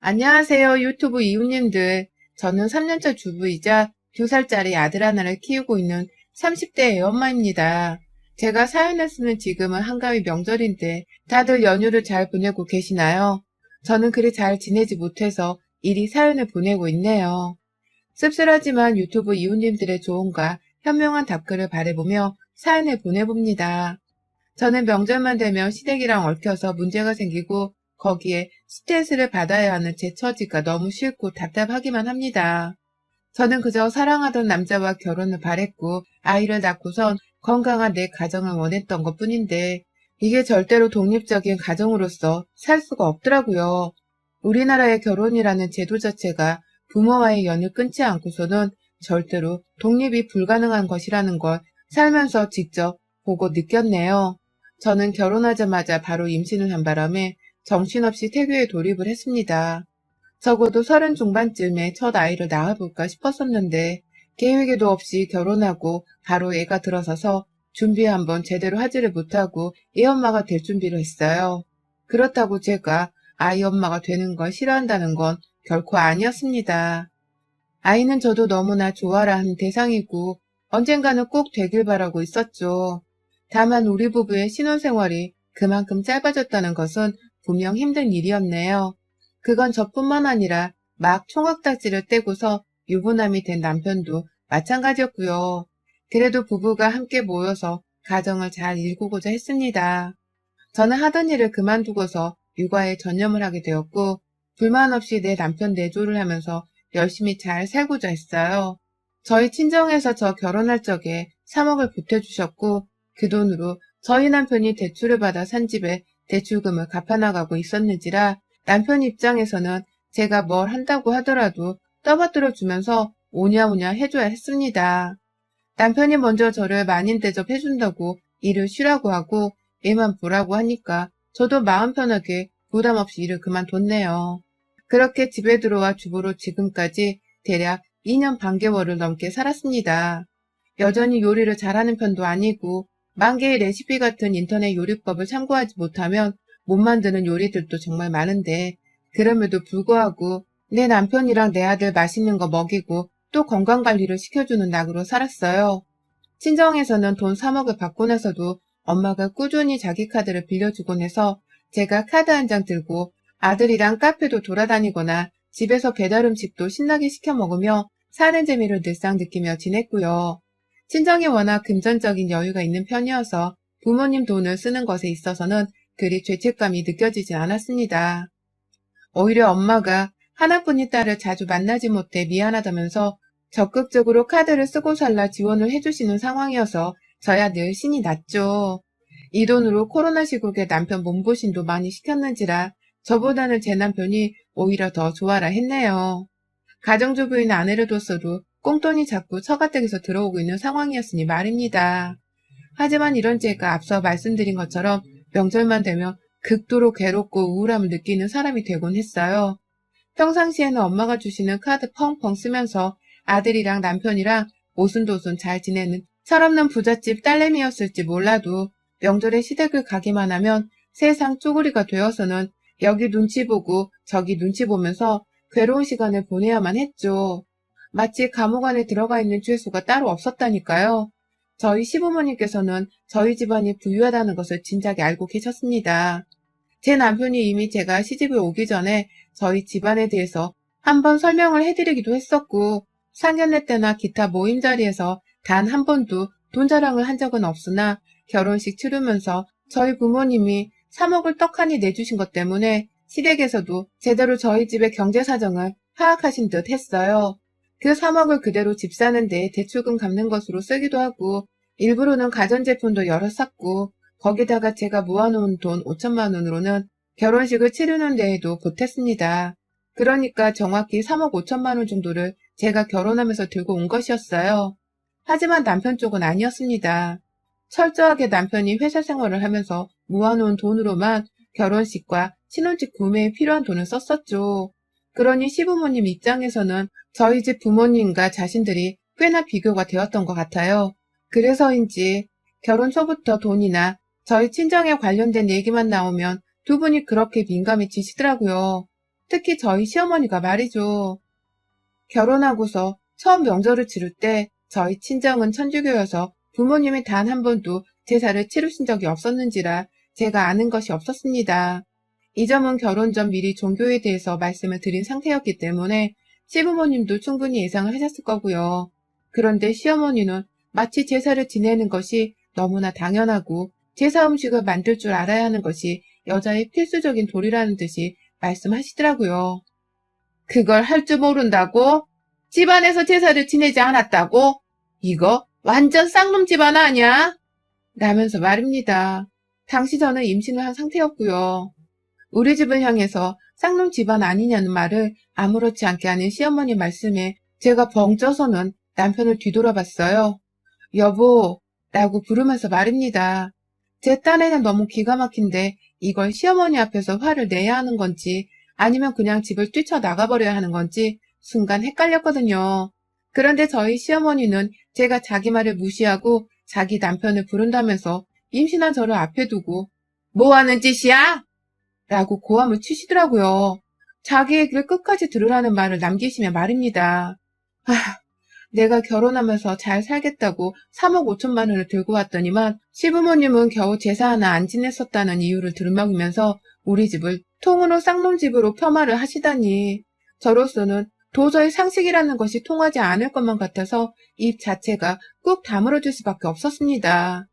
안녕하세요, 유튜브 이웃님들. 저는 3년차 주부이자 2살짜리 아들 하나를 키우고 있는 30대 애엄마입니다. 제가 사연을 쓰는 지금은 한가위 명절인데 다들 연휴를 잘 보내고 계시나요? 저는 그리 잘 지내지 못해서 이리 사연을 보내고 있네요. 씁쓸하지만 유튜브 이웃님들의 조언과 현명한 답글을 바라보며 사연을 보내봅니다. 저는 명절만 되면 시댁이랑 얽혀서 문제가 생기고 거기에 스트레스를 받아야 하는 제 처지가 너무 싫고 답답하기만 합니다. 저는 그저 사랑하던 남자와 결혼을 바랬고 아이를 낳고선 건강한 내 가정을 원했던 것뿐인데 이게 절대로 독립적인 가정으로서 살 수가 없더라고요. 우리나라의 결혼이라는 제도 자체가 부모와의 연을 끊지 않고서는 절대로 독립이 불가능한 것이라는 걸 살면서 직접 보고 느꼈네요. 저는 결혼하자마자 바로 임신을 한 바람에 정신없이 태교에 돌입을 했습니다. 적어도 30 중반쯤에 첫 아이를 낳아볼까 싶었었는데 계획에도 없이 결혼하고 바로 애가 들어서서 준비 한번 제대로 하지를 못하고 애 엄마가 될 준비를 했어요. 그렇다고 제가 아이 엄마가 되는 걸 싫어한다는 건 결코 아니었습니다. 아이는 저도 너무나 좋아라 하는 대상이고 언젠가는 꼭 되길 바라고 있었죠. 다만 우리 부부의 신혼생활이 그만큼 짧아졌다는 것은 분명 힘든 일이었네요. 그건 저뿐만 아니라 막 총각딱지를 떼고서 유부남이 된 남편도 마찬가지였고요. 그래도 부부가 함께 모여서 가정을 잘 일구고자 했습니다. 저는 하던 일을 그만두고서 육아에 전념을 하게 되었고 불만 없이 내 남편 내조를 하면서 열심히 잘 살고자 했어요. 저희 친정에서 저 결혼할 적에 3억을 보태주셨고 그 돈으로 저희 남편이 대출을 받아 산 집에 대출금을 갚아나가고 있었는지라 남편 입장에서는 제가 뭘 한다고 하더라도 떠받들어 주면서 오냐오냐 해줘야 했습니다. 남편이 먼저 저를 만인 대접해준다고 일을 쉬라고 하고 애만 보라고 하니까 저도 마음 편하게 부담 없이 일을 그만뒀네요. 그렇게 집에 들어와 주부로 지금까지 대략 2년 반개월을 넘게 살았습니다. 여전히 요리를 잘하는 편도 아니고 만 개의 레시피 같은 인터넷 요리법을 참고하지 못하면 못 만드는 요리들도 정말 많은데 그럼에도 불구하고 내 남편이랑 내 아들 맛있는 거 먹이고 또 건강관리를 시켜주는 낙으로 살았어요. 친정에서는 돈 3억을 받고 나서도 엄마가 꾸준히 자기 카드를 빌려주곤 해서 제가 카드 한 장 들고 아들이랑 카페도 돌아다니거나 집에서 배달 음식도 신나게 시켜 먹으며 사는 재미를 늘상 느끼며 지냈고요. 친정이 워낙 금전적인 여유가 있는 편이어서 부모님 돈을 쓰는 것에 있어서는 그리 죄책감이 느껴지지 않았습니다. 오히려 엄마가 하나뿐인 딸을 자주 만나지 못해 미안하다면서 적극적으로 카드를 쓰고 살라 지원을 해주시는 상황이어서 저야 늘 신이 났죠. 이 돈으로 코로나 시국에 남편 몸보신도 많이 시켰는지라 저보다는 제 남편이 오히려 더 좋아라 했네요. 가정주부인 아내를 뒀어도 꽁돈이 자꾸 처가댁에서 들어오고 있는 상황이었으니 말입니다. 하지만 이런 제가 앞서 말씀드린 것처럼 명절만 되면 극도로 괴롭고 우울함을 느끼는 사람이 되곤 했어요. 평상시에는 엄마가 주시는 카드 펑펑 쓰면서 아들이랑 남편이랑 오순도순 잘 지내는 철없는 부잣집 딸내미였을지 몰라도 명절에 시댁을 가기만 하면 세상 쪼그리가 되어서는 여기 눈치 보고 저기 눈치 보면서 괴로운 시간을 보내야만 했죠. 마치 감옥 안에 들어가 있는 죄수가 따로 없었다니까요. 저희 시부모님께서는 저희 집안이 부유하다는 것을 진작에 알고 계셨습니다. 제 남편이 이미 제가 시집을 오기 전에 저희 집안에 대해서 한번 설명을 해드리기도 했었고 상견례 때나 기타 모임 자리에서 단 한 번도 돈 자랑을 한 적은 없으나 결혼식 치르면서 저희 부모님이 3억을 떡하니 내주신 것 때문에 시댁에서도 제대로 저희 집의 경제 사정을 파악하신 듯 했어요. 그 3억을 그대로 집 사는 데 대출금 갚는 것으로 쓰기도 하고 일부러는 가전제품도 여러 샀고 거기다가 제가 모아놓은 돈 5천만 원으로는 결혼식을 치르는 데에도 보탰습니다. 그러니까 정확히 3억 5천만 원 정도를 제가 결혼하면서 들고 온 것이었어요. 하지만 남편 쪽은 아니었습니다. 철저하게 남편이 회사 생활을 하면서 모아놓은 돈으로만 결혼식과 신혼집 구매에 필요한 돈을 썼었죠. 그러니 시부모님 입장에서는 저희 집 부모님과 자신들이 꽤나 비교가 되었던 것 같아요. 그래서인지 결혼 초부터 돈이나 저희 친정에 관련된 얘기만 나오면 두 분이 그렇게 민감해지시더라고요. 특히 저희 시어머니가 말이죠. 결혼하고서 처음 명절을 치를 때 저희 친정은 천주교여서 부모님이 단 한 번도 제사를 치르신 적이 없었는지라 제가 아는 것이 없었습니다. 이 점은 결혼 전 미리 종교에 대해서 말씀을 드린 상태였기 때문에 시부모님도 충분히 예상을 하셨을 거고요. 그런데 시어머니는 마치 제사를 지내는 것이 너무나 당연하고 제사 음식을 만들 줄 알아야 하는 것이 여자의 필수적인 도리라는 듯이 말씀하시더라고요. 그걸 할 줄 모른다고? 집안에서 제사를 지내지 않았다고? 이거 완전 쌍놈 집안 아니야? 라면서 말입니다. 당시 저는 임신을 한 상태였고요. 우리 집을 향해서 쌍놈 집안 아니냐는 말을 아무렇지 않게 하는 시어머니 말씀에 제가 벙 쪄서는 남편을 뒤돌아봤어요. 여보, 라고 부르면서 말입니다. 제 딴에는 너무 기가 막힌데 이걸 시어머니 앞에서 화를 내야 하는 건지 아니면 그냥 집을 뛰쳐나가버려야 하는 건지 순간 헷갈렸거든요. 그런데 저희 시어머니는 제가 자기 말을 무시하고 자기 남편을 부른다면서 임신한 저를 앞에 두고 뭐 하는 짓이야? 라고 고함을 치시더라고요. 자기 얘기를 끝까지 들으라는 말을 남기시며 말입니다. 내가 결혼하면서 잘 살겠다고 3억 5천만 원을 들고 왔더니만 시부모님은 겨우 제사 하나 안 지냈었다는 이유를 들먹이면서 우리 집을 통으로 쌍놈집으로 폄하를 하시다니 저로서는 도저히 상식이라는 것이 통하지 않을 것만 같아서 입 자체가 꾹 다물어질 수밖에 없었습니다.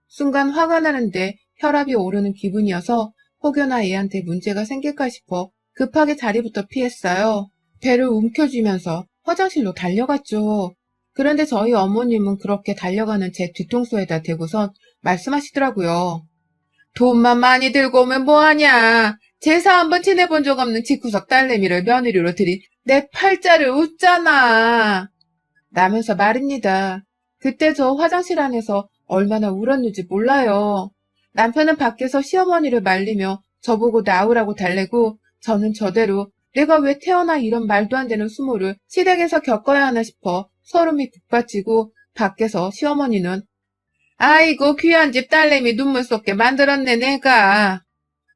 순간 화가 나는데 혈압이 오르는 기분이어서 혹여나 애한테 문제가 생길까 싶어 급하게 자리부터 피했어요. 배를 움켜쥐면서 화장실로 달려갔죠. 그런데 저희 어머님은 그렇게 달려가는 제 뒤통수에다 대고선 말씀하시더라고요. 돈만 많이 들고 오면 뭐하냐. 제사 한번 지내본 적 없는 집구석 딸내미를 며느리로 들인 내 팔자를 웃잖아. 라면서 말입니다. 그때 저 화장실 안에서 얼마나 울었는지 몰라요. 남편은 밖에서 시어머니를 말리며 저보고 나오라고 달래고 저는 저대로 내가 왜 태어나 이런 말도 안 되는 수모를 시댁에서 겪어야 하나 싶어 소름이 북받치고 밖에서 시어머니는 아이고 귀한 집 딸내미 눈물 쏟게 만들었네 내가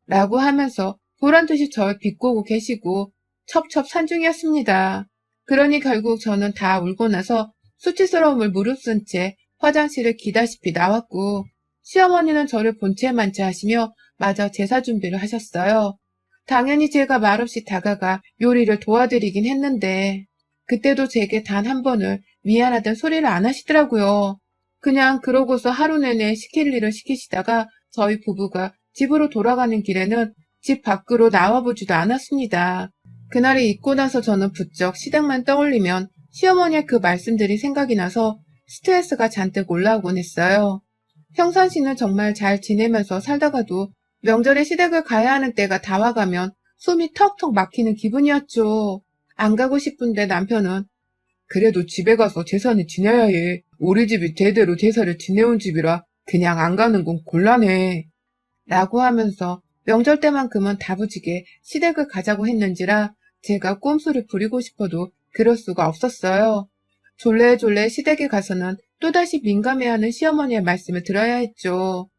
라고 하면서 보란듯이 절 비꼬고 계시고 첩첩산중이었습니다. 그러니 결국 저는 다 울고 나서 수치스러움을 무릅쓴 채 화장실을 기다시피 나왔고 시어머니는 저를 본체만체 하시며 마저 제사 준비를 하셨어요. 당연히 제가 말없이 다가가 요리를 도와드리긴 했는데 그때도 제게 단 한 번을 미안하다는 소리를 안 하시더라고요. 그냥 그러고서 하루 내내 시킬 일을 시키시다가 저희 부부가 집으로 돌아가는 길에는 집 밖으로 나와보지도 않았습니다. 그날이 있고 나서 저는 부쩍 시댁만 떠올리면 시어머니의 그 말씀들이 생각이 나서 스트레스가 잔뜩 올라오곤 했어요. 평상시는 정말 잘 지내면서 살다가도 명절에 시댁을 가야 하는 때가 다와가면 숨이 턱턱 막히는 기분이었죠. 안 가고 싶은데 남편은 그래도 집에 가서 제사는 지내야 해. 우리 집이 대대로 제사를 지내온 집이라 그냥 안 가는 건 곤란해. 라고 하면서 명절 때만큼은 다부지게 시댁을 가자고 했는지라 제가 꼼수를 부리고 싶어도 그럴 수가 없었어요. 졸래졸래 시댁에 가서는 또다시 민감해하는 시어머니의 말씀을 들어야 했죠.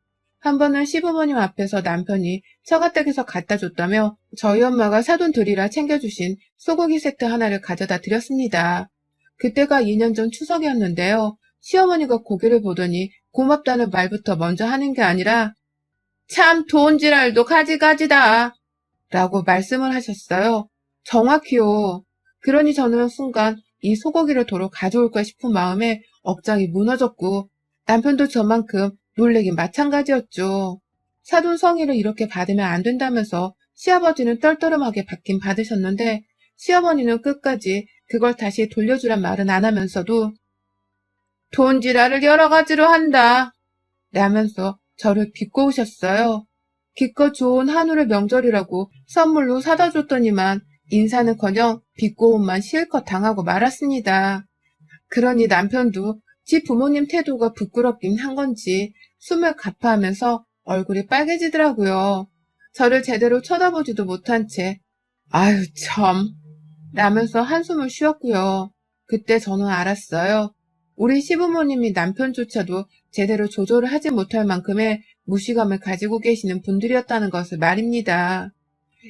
한 번은 시부모님 앞에서 남편이 처가댁에서 갖다 줬다며 저희 엄마가 사돈 드리라 챙겨주신 소고기 세트 하나를 가져다 드렸습니다. 그때가 2년 전 추석이었는데요. 시어머니가 고개를 보더니 고맙다는 말부터 먼저 하는 게 아니라 참 돈지랄도 가지가지다 라고 말씀을 하셨어요. 정확히요. 그러니 저는 순간 이 소고기를 도로 가져올까 싶은 마음에 억장이 무너졌고 남편도 저만큼 놀래긴 마찬가지였죠. 사돈 성의를 이렇게 받으면 안 된다면서 시아버지는 떨떠름하게 받긴 받으셨는데 시어머니는 끝까지 그걸 다시 돌려주란 말은 안 하면서도 돈지랄을 여러 가지로 한다 라면서 저를 비꼬우셨어요. 기껏 좋은 한우를 명절이라고 선물로 사다 줬더니만 인사는커녕 비꼬음만 실컷 당하고 말았습니다. 그러니 남편도 집 부모님 태도가 부끄럽긴 한 건지 숨을 가파하면서 얼굴이 빨개지더라고요. 저를 제대로 쳐다보지도 못한 채 아유 참 라면서 한숨을 쉬었고요. 그때 저는 알았어요. 우리 시부모님이 남편조차도 제대로 조절을 하지 못할 만큼의 무시감을 가지고 계시는 분들이었다는 것을 말입니다.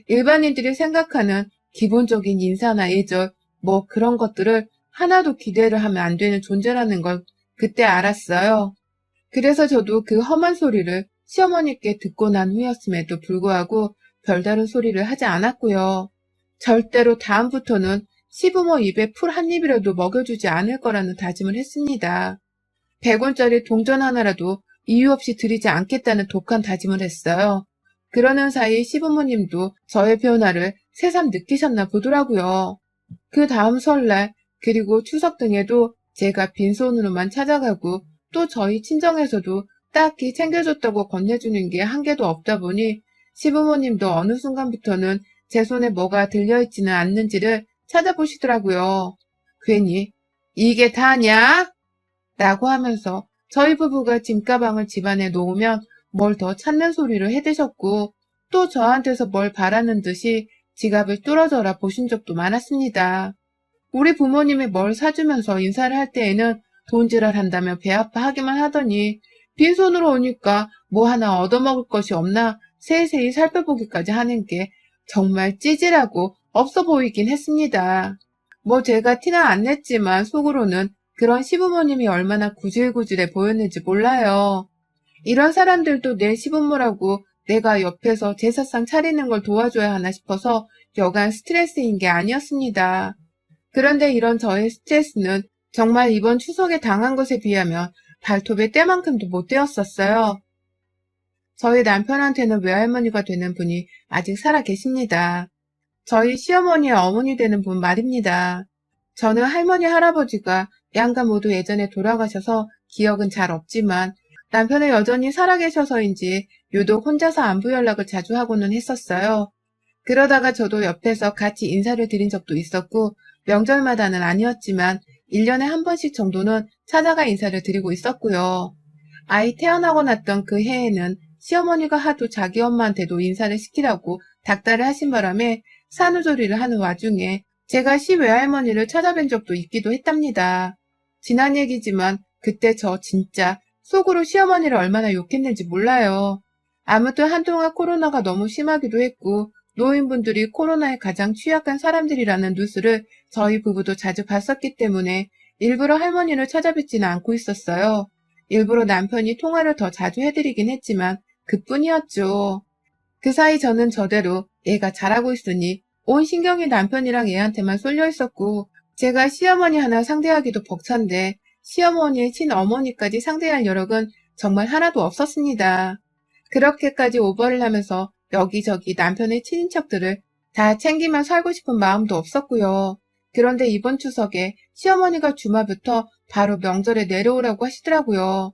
일반인들이 생각하는 기본적인 인사나 예절, 뭐 그런 것들을 하나도 기대를 하면 안 되는 존재라는 걸 그때 알았어요. 그래서 저도 그 험한 소리를 시어머니께 듣고 난 후였음에도 불구하고 별다른 소리를 하지 않았고요. 절대로 다음부터는 시부모 입에 풀 한 입이라도 먹여주지 않을 거라는 다짐을 했습니다. 100원짜리 동전 하나라도 이유 없이 드리지 않겠다는 독한 다짐을 했어요. 그러는 사이 시부모님도 저의 변화를 새삼 느끼셨나 보더라고요. 그 다음 설날 그리고 추석 등에도 제가 빈손으로만 찾아가고 또 저희 친정에서도 딱히 챙겨줬다고 건네주는 게 한 개도 없다 보니 시부모님도 어느 순간부터는 제 손에 뭐가 들려있지는 않는지를 찾아보시더라고요. 괜히 이게 다냐? 라고 하면서 저희 부부가 짐가방을 집안에 놓으면 뭘 더 찾는 소리를 해대셨고 또 저한테서 뭘 바라는 듯이 지갑을 뚫어져라 보신 적도 많았습니다. 우리 부모님이 뭘 사주면서 인사를 할 때에는 돈지랄 한다며 배 아파하기만 하더니 빈손으로 오니까 뭐 하나 얻어먹을 것이 없나 세세히 살펴보기까지 하는 게 정말 찌질하고 없어 보이긴 했습니다. 뭐 제가 티는 안 냈지만 속으로는 그런 시부모님이 얼마나 구질구질해 보였는지 몰라요. 이런 사람들도 내 시부모라고 내가 옆에서 제사상 차리는 걸 도와줘야 하나 싶어서 여간 스트레스인 게 아니었습니다. 그런데 이런 저의 스트레스는 정말 이번 추석에 당한 것에 비하면 발톱의 때만큼도 못 되었었어요. 저희 남편한테는 외할머니가 되는 분이 아직 살아 계십니다. 저희 시어머니의 어머니 되는 분 말입니다. 저는 할머니, 할아버지가 양가 모두 예전에 돌아가셔서 기억은 잘 없지만 남편은 여전히 살아계셔서인지 유독 혼자서 안부 연락을 자주 하고는 했었어요. 그러다가 저도 옆에서 같이 인사를 드린 적도 있었고 명절마다는 아니었지만 1년에 한 번씩 정도는 찾아가 인사를 드리고 있었고요. 아이 태어나고 났던 그 해에는 시어머니가 하도 자기 엄마한테도 인사를 시키라고 닥달을 하신 바람에 산후조리를 하는 와중에 제가 시외할머니를 찾아뵌 적도 있기도 했답니다. 지난 얘기지만 그때 저 진짜 속으로 시어머니를 얼마나 욕했는지 몰라요. 아무튼 한동안 코로나가 너무 심하기도 했고 노인분들이 코로나에 가장 취약한 사람들이라는 뉴스를 저희 부부도 자주 봤었기 때문에 일부러 할머니를 찾아뵙지는 않고 있었어요. 일부러 남편이 통화를 더 자주 해드리긴 했지만 그뿐이었죠. 그 사이 저는 저대로 애가 자라고 있으니 온 신경이 남편이랑 애한테만 쏠려 있었고 제가 시어머니 하나 상대하기도 벅찬데 시어머니의 친어머니까지 상대할 여력은 정말 하나도 없었습니다. 그렇게까지 오버를 하면서 여기저기 남편의 친인척들을 다 챙기며 살고 싶은 마음도 없었고요. 그런데 이번 추석에 시어머니가 주말부터 바로 명절에 내려오라고 하시더라고요.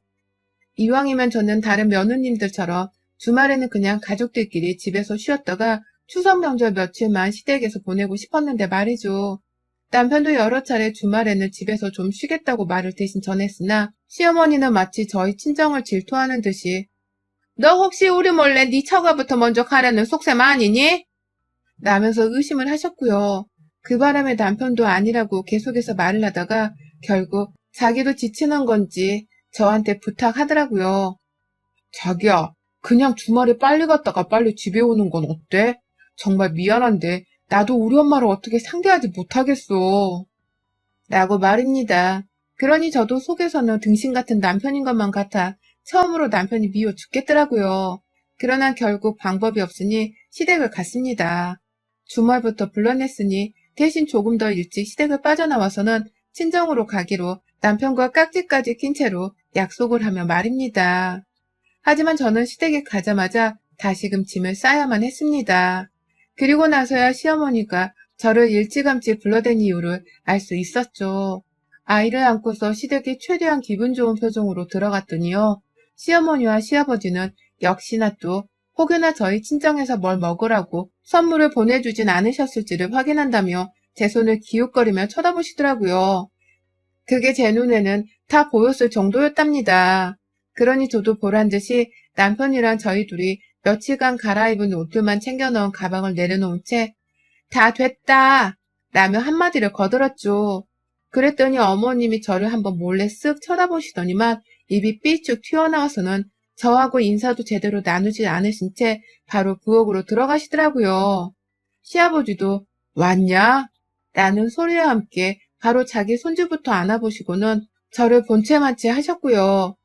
이왕이면 저는 다른 며느님들처럼 주말에는 그냥 가족들끼리 집에서 쉬었다가 추석 명절 며칠만 시댁에서 보내고 싶었는데 말이죠. 남편도 여러 차례 주말에는 집에서 좀 쉬겠다고 말을 대신 전했으나 시어머니는 마치 저희 친정을 질투하는 듯이 너 혹시 우리 몰래 네 처가부터 먼저 가려는 속셈 아니니? 라면서 의심을 하셨고요. 그 바람에 남편도 아니라고 계속해서 말을 하다가 결국 자기도 지치는 건지 저한테 부탁하더라고요. 자기야, 그냥 주말에 빨리 갔다가 빨리 집에 오는 건 어때? 정말 미안한데 나도 우리 엄마를 어떻게 상대하지 못하겠어. 라고 말입니다. 그러니 저도 속에서는 등신 같은 남편인 것만 같아 처음으로 남편이 미워 죽겠더라고요. 그러나 결국 방법이 없으니 시댁을 갔습니다. 주말부터 불러냈으니 대신 조금 더 일찍 시댁을 빠져나와서는 친정으로 가기로 남편과 깍지까지 낀 채로 약속을 하며 말입니다. 하지만 저는 시댁에 가자마자 다시금 짐을 싸야만 했습니다. 그리고 나서야 시어머니가 저를 일찌감치 불러댄 이유를 알 수 있었죠. 아이를 안고서 시댁에 최대한 기분 좋은 표정으로 들어갔더니요. 시어머니와 시아버지는 역시나 또 혹여나 저희 친정에서 뭘 먹으라고 선물을 보내주진 않으셨을지를 확인한다며 제 손을 기웃거리며 쳐다보시더라고요. 그게 제 눈에는 다 보였을 정도였답니다. 그러니 저도 보란듯이 남편이랑 저희 둘이 며칠간 갈아입은 옷들만 챙겨 넣은 가방을 내려놓은 채 다 됐다 라며 한마디를 거들었죠. 그랬더니 어머님이 저를 한번 몰래 쓱 쳐다보시더니만 입이 삐쭉 튀어나와서는 저하고 인사도 제대로 나누지 않으신 채 바로 부엌으로 들어가시더라고요. 시아버지도 왔냐? 라는 소리와 함께 바로 자기 손주부터 안아보시고는 저를 본체만 채 하셨고요.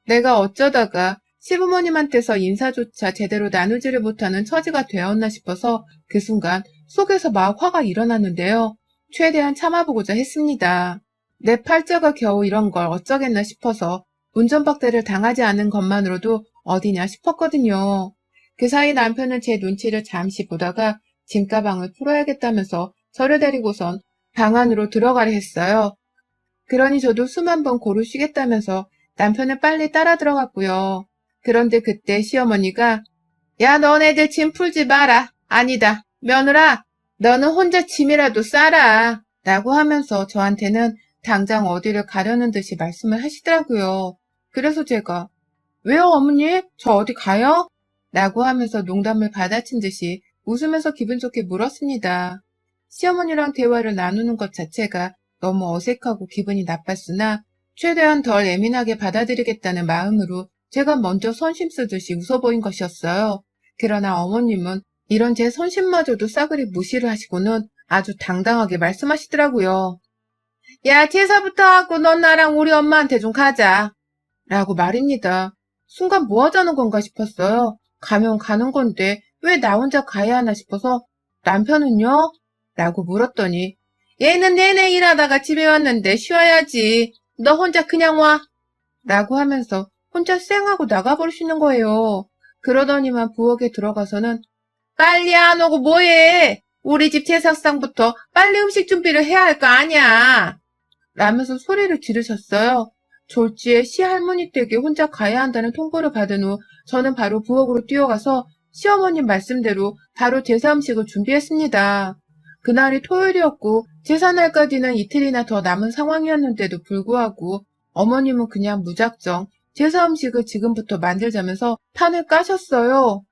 내가 어쩌다가 시부모님한테서 인사조차 제대로 나누지를 못하는 처지가 되었나 싶어서 그 순간 속에서 막 화가 일어났는데요. 최대한 참아보고자 했습니다. 내 팔자가 겨우 이런 걸 어쩌겠나 싶어서 운전박대를 당하지 않은 것만으로도 어디냐 싶었거든요. 그 사이 남편은 제 눈치를 잠시 보다가 짐가방을 풀어야겠다면서 저를 데리고선 방 안으로 들어가려 했어요. 그러니 저도 숨 한 번 고루 쉬겠다면서 남편은 빨리 따라 들어갔고요. 그런데 그때 시어머니가 야, 너네들 짐 풀지 마라. 아니다. 며느라, 너는 혼자 짐이라도 싸라. 라고 하면서 저한테는 당장 어디를 가려는 듯이 말씀을 하시더라고요. 그래서 제가 왜요, 어머니? 저 어디 가요? 라고 하면서 농담을 받아친 듯이 웃으면서 기분 좋게 물었습니다. 시어머니랑 대화를 나누는 것 자체가 너무 어색하고 기분이 나빴으나 최대한 덜 예민하게 받아들이겠다는 마음으로 제가 먼저 선심 쓰듯이 웃어 보인 것이었어요. 그러나 어머님은 이런 제 선심마저도 싸그리 무시를 하시고는 아주 당당하게 말씀하시더라고요. 야, 제사부터 하고 넌 나랑 우리 엄마한테 좀 가자. 라고 말입니다. 순간 뭐 하자는 건가 싶었어요. 가면 가는 건데 왜 나 혼자 가야 하나 싶어서 남편은요? 라고 물었더니 얘는 내내 일하다가 집에 왔는데 쉬어야지. 너 혼자 그냥 와. 라고 하면서 혼자 쌩하고 나가버리시는 거예요. 그러더니만 부엌에 들어가서는 빨리 안 오고 뭐해. 우리 집 제사상부터 빨리 음식 준비를 해야 할 거 아니야. 라면서 소리를 지르셨어요. 졸지에 시할머니 댁에 혼자 가야 한다는 통보를 받은 후 저는 바로 부엌으로 뛰어가서 시어머님 말씀대로 바로 제사 음식을 준비했습니다. 그날이 토요일이었고 제사날까지는 이틀이나 더 남은 상황이었는데도 불구하고 어머님은 그냥 무작정 제사 음식을 지금부터 만들자면서 판을 까셨어요.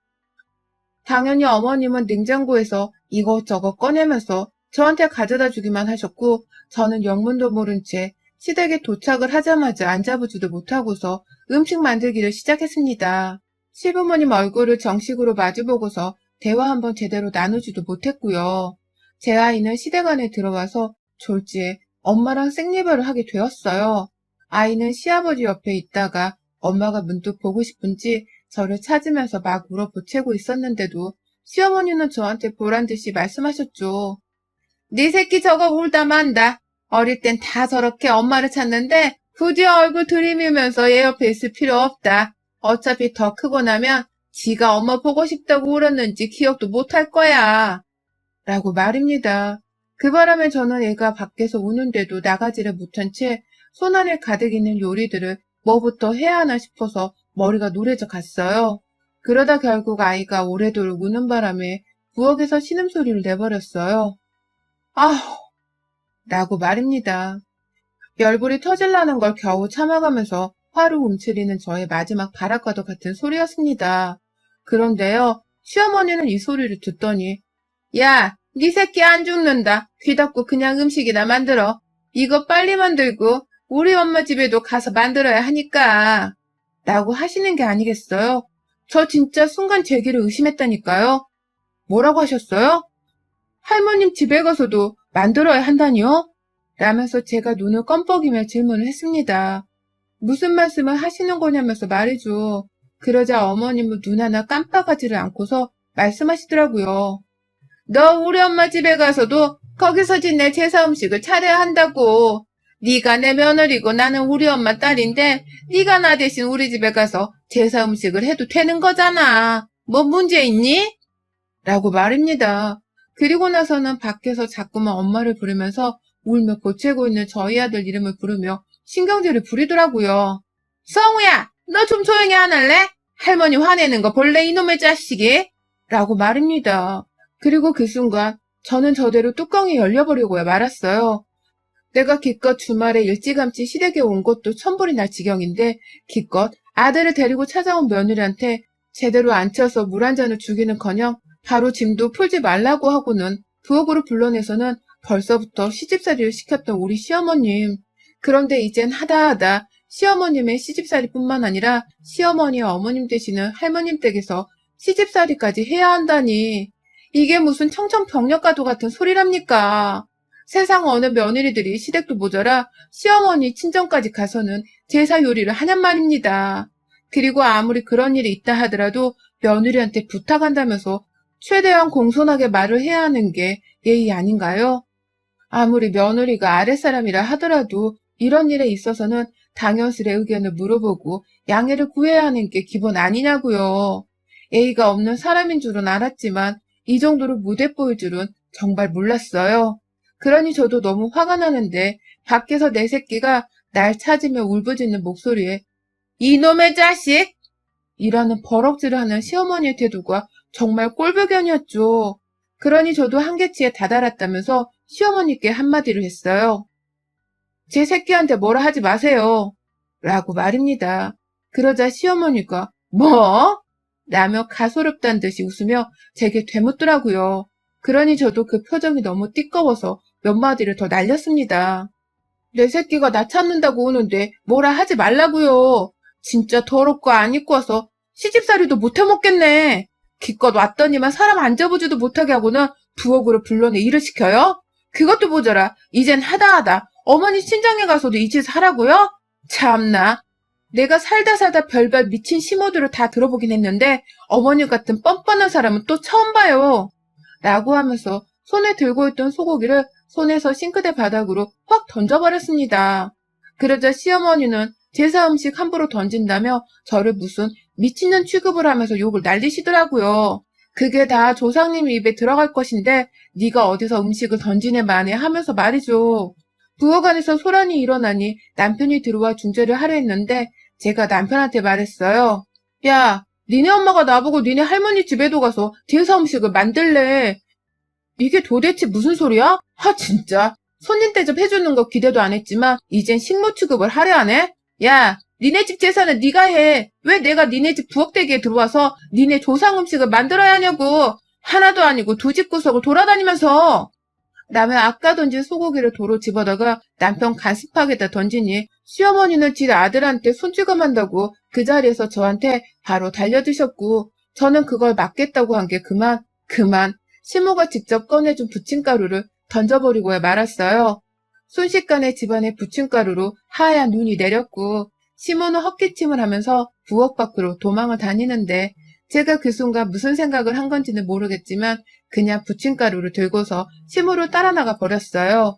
당연히 어머님은 냉장고에서 이것저것 꺼내면서 저한테 가져다 주기만 하셨고 저는 영문도 모른 채 시댁에 도착을 하자마자 앉아보지도 못하고서 음식 만들기를 시작했습니다. 시부모님 얼굴을 정식으로 마주보고서 대화 한번 제대로 나누지도 못했고요. 제 아이는 시댁 안에 들어와서 졸지에 엄마랑 생리별을 하게 되었어요. 아이는 시아버지 옆에 있다가 엄마가 문득 보고 싶은지 저를 찾으면서 막 물어보채고 있었는데도 시어머니는 저한테 보란듯이 말씀하셨죠. 네 새끼 저거 울다 만다. 어릴 땐 다 저렇게 엄마를 찾는데 굳이 얼굴 들이밀면서 얘 옆에 있을 필요 없다. 어차피 더 크고 나면 지가 엄마 보고 싶다고 울었는지 기억도 못할 거야. 라고 말입니다. 그 바람에 저는 애가 밖에서 우는데도 나가지를 못한 채 손안에 가득 있는 요리들을 뭐부터 해야 하나 싶어서 머리가 노래져 갔어요. 그러다 결국 아이가 오래도록 우는 바람에 부엌에서 신음소리를 내버렸어요. 아휴, 라고 말입니다. 열불이 터질라는 걸 겨우 참아가면서 화를 움츠리는 저의 마지막 발악과도 같은 소리였습니다. 그런데요, 시어머니는 이 소리를 듣더니 야, 네 새끼 안 죽는다. 귀 닫고 그냥 음식이나 만들어. 이거 빨리 만들고 우리 엄마 집에도 가서 만들어야 하니까. 라고 하시는 게 아니겠어요? 저 진짜 순간 제 귀를 의심했다니까요. 뭐라고 하셨어요? 할머님 집에 가서도 만들어야 한다니요? 라면서 제가 눈을 껌뻑이며 질문을 했습니다. 무슨 말씀을 하시는 거냐면서 말이죠. 그러자 어머님은 눈 하나 깜빡하지를 않고서 말씀하시더라고요. 너 우리 엄마 집에 가서도 거기서 지낼 제사 음식을 차려야 한다고. 네가 내 며느리고 나는 우리 엄마 딸인데 네가 나 대신 우리 집에 가서 제사 음식을 해도 되는 거잖아. 뭐 문제 있니? 라고 말입니다. 그리고 나서는 밖에서 자꾸만 엄마를 부르면서 울며 보채고 있는 저희 아들 이름을 부르며 신경질을 부리더라고요. 성우야, 너 좀 조용히 안 할래? 할머니 화내는 거 볼래 이놈의 자식이? 라고 말입니다. 그리고 그 순간 저는 저대로 뚜껑이 열려버리고 말았어요. 내가 기껏 주말에 일찌감치 시댁에 온 것도 천불이 날 지경인데 기껏 아들을 데리고 찾아온 며느리한테 제대로 앉혀서 물 한 잔을 주기는커녕 바로 짐도 풀지 말라고 하고는 부엌으로 불러내서는 벌써부터 시집살이를 시켰던 우리 시어머님. 그런데 이젠 하다하다 시어머님의 시집살이뿐만 아니라 시어머니와 어머님 되시는 할머님 댁에서 시집살이까지 해야 한다니. 이게 무슨 청천벽력과도 같은 소리랍니까? 세상 어느 며느리들이 시댁도 모자라 시어머니 친정까지 가서는 제사 요리를 하냔 말입니다. 그리고 아무리 그런 일이 있다 하더라도 며느리한테 부탁한다면서 최대한 공손하게 말을 해야 하는 게 예의 아닌가요? 아무리 며느리가 아랫사람이라 하더라도 이런 일에 있어서는 당연스레 의견을 물어보고 양해를 구해야 하는 게 기본 아니냐고요. 예의가 없는 사람인 줄은 알았지만 이 정도로 무대 보일 줄은 정말 몰랐어요. 그러니 저도 너무 화가 나는데 밖에서 내 새끼가 날 찾으며 울부짖는 목소리에 이놈의 자식! 이라는 버럭질을 하는 시어머니의 태도가 정말 꼴불견이었죠. 그러니 저도 한계치에 다다랐다면서 시어머니께 한마디를 했어요. 제 새끼한테 뭐라 하지 마세요. 라고 말입니다. 그러자 시어머니가 뭐? 라며 가소롭다는 듯이 웃으며 제게 되묻더라고요. 그러니 저도 그 표정이 너무 띠꺼워서 몇 마디를 더 날렸습니다. 내 새끼가 나 찾는다고 오는데 뭐라 하지 말라고요. 진짜 더럽고 안 입고 와서 시집살이도 못해 먹겠네. 기껏 왔더니만 사람 앉아보지도 못하게 하고는 부엌으로 불러내 일을 시켜요? 그것도 모자라 이젠 하다 어머니 친정에 가서도 이 짓을 하라고요? 참나. 내가 살다 별별 미친 시모들을 다 들어보긴 했는데 어머니 같은 뻔뻔한 사람은 또 처음 봐요. 라고 하면서 손에 들고 있던 소고기를 손에서 싱크대 바닥으로 확 던져버렸습니다. 그러자 시어머니는 제사 음식 함부로 던진다며 저를 무슨 미친년 취급을 하면서 욕을 날리시더라고요. 그게 다 조상님 입에 들어갈 것인데 네가 어디서 음식을 던지네 마네 하면서 말이죠. 부엌 안에서 소란이 일어나니 남편이 들어와 중재를 하려 했는데 제가 남편한테 말했어요. 야, 니네 엄마가 나보고 니네 할머니 집에도 가서 제사 음식을 만들래. 이게 도대체 무슨 소리야? 진짜. 손님 대접 해주는 거 기대도 안 했지만 이젠 식모 취급을 하려 하네? 야, 니네 집 제사는 네가 해. 왜 내가 니네 집 부엌대기에 들어와서 니네 조상 음식을 만들어야 하냐고. 하나도 아니고 두 집 구석을 돌아다니면서. 남의 아까 던진 소고기를 도로 집어다가 남편 가슴팍에다 던지니 시어머니는 지 아들한테 손찌검한다고 그 자리에서 저한테 바로 달려드셨고 저는 그걸 막겠다고 한 게 그만 시모가 직접 꺼내준 부침가루를 던져버리고야 말았어요. 순식간에 집안에 부침가루로 하얀 눈이 내렸고 시모는 헛기침을 하면서 부엌 밖으로 도망을 다니는데 제가 그 순간 무슨 생각을 한 건지는 모르겠지만 그냥 부침가루를 들고서 시모를 따라 나가 버렸어요.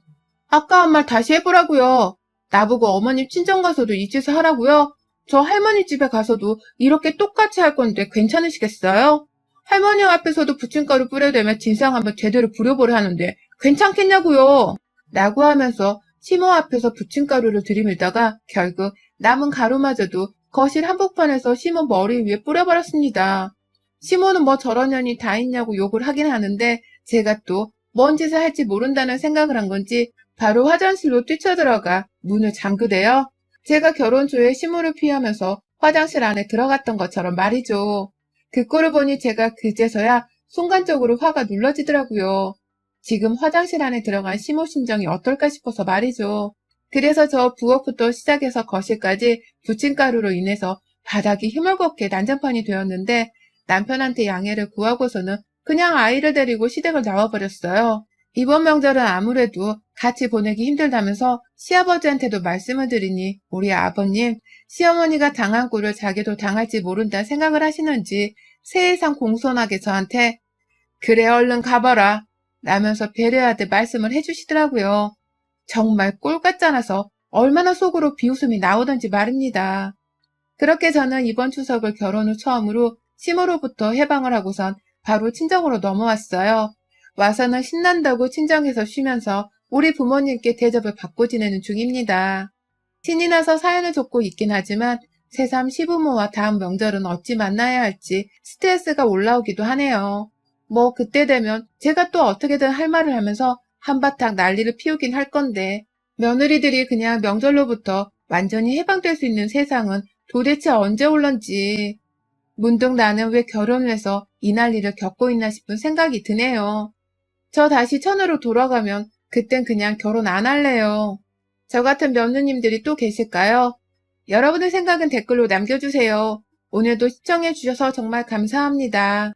아까 한 말 다시 해보라고요. 나보고 어머님 친정 가서도 이 짓을 하라고요? 저 할머니 집에 가서도 이렇게 똑같이 할 건데 괜찮으시겠어요? 할머니 앞에서도 부침가루 뿌려대면 진상 한번 제대로 부려보려 하는데 괜찮겠냐고요? 라고 하면서 시모 앞에서 부침가루를 들이밀다가 결국 남은 가루마저도 거실 한복판에서 시모 머리 위에 뿌려버렸습니다. 시모는 뭐 저런 년이 다 있냐고 욕을 하긴 하는데 제가 또 뭔 짓을 할지 모른다는 생각을 한 건지 바로 화장실로 뛰쳐들어가 문을 잠그대요. 제가 결혼 초에 시모를 피하면서 화장실 안에 들어갔던 것처럼 말이죠. 그 꼴을 보니 제가 그제서야 순간적으로 화가 눌러지더라고요. 지금 화장실 안에 들어간 시모 심정이 어떨까 싶어서 말이죠. 그래서 저 부엌부터 시작해서 거실까지 부침가루로 인해서 바닥이 힘을겁게 난장판이 되었는데 남편한테 양해를 구하고서는 그냥 아이를 데리고 시댁을 나와버렸어요. 이번 명절은 아무래도 같이 보내기 힘들다면서 시아버지한테도 말씀을 드리니 우리 아버님, 시어머니가 당한 꼴을 자기도 당할지 모른다 생각을 하시는지 세상 공손하게 저한테 그래 얼른 가봐라 라면서 배려하듯 말씀을 해주시더라고요. 정말 꼴 같잖아서 얼마나 속으로 비웃음이 나오던지 말입니다. 그렇게 저는 이번 추석을 결혼 후 처음으로 시모로부터 해방을 하고선 바로 친정으로 넘어왔어요. 와서는 신난다고 친정에서 쉬면서 우리 부모님께 대접을 받고 지내는 중입니다. 신이 나서 사연을 적고 있긴 하지만 새삼 시부모와 다음 명절은 어찌 만나야 할지 스트레스가 올라오기도 하네요. 뭐 그때 되면 제가 또 어떻게든 할 말을 하면서 한바탕 난리를 피우긴 할 건데 며느리들이 그냥 명절로부터 완전히 해방될 수 있는 세상은 도대체 언제 올런지 문득 나는 왜 결혼을 해서 이 난리를 겪고 있나 싶은 생각이 드네요. 저 다시 천으로 돌아가면 그땐 그냥 결혼 안 할래요. 저 같은 며느님들이 또 계실까요? 여러분의 생각은 댓글로 남겨주세요. 오늘도 시청해주셔서 정말 감사합니다.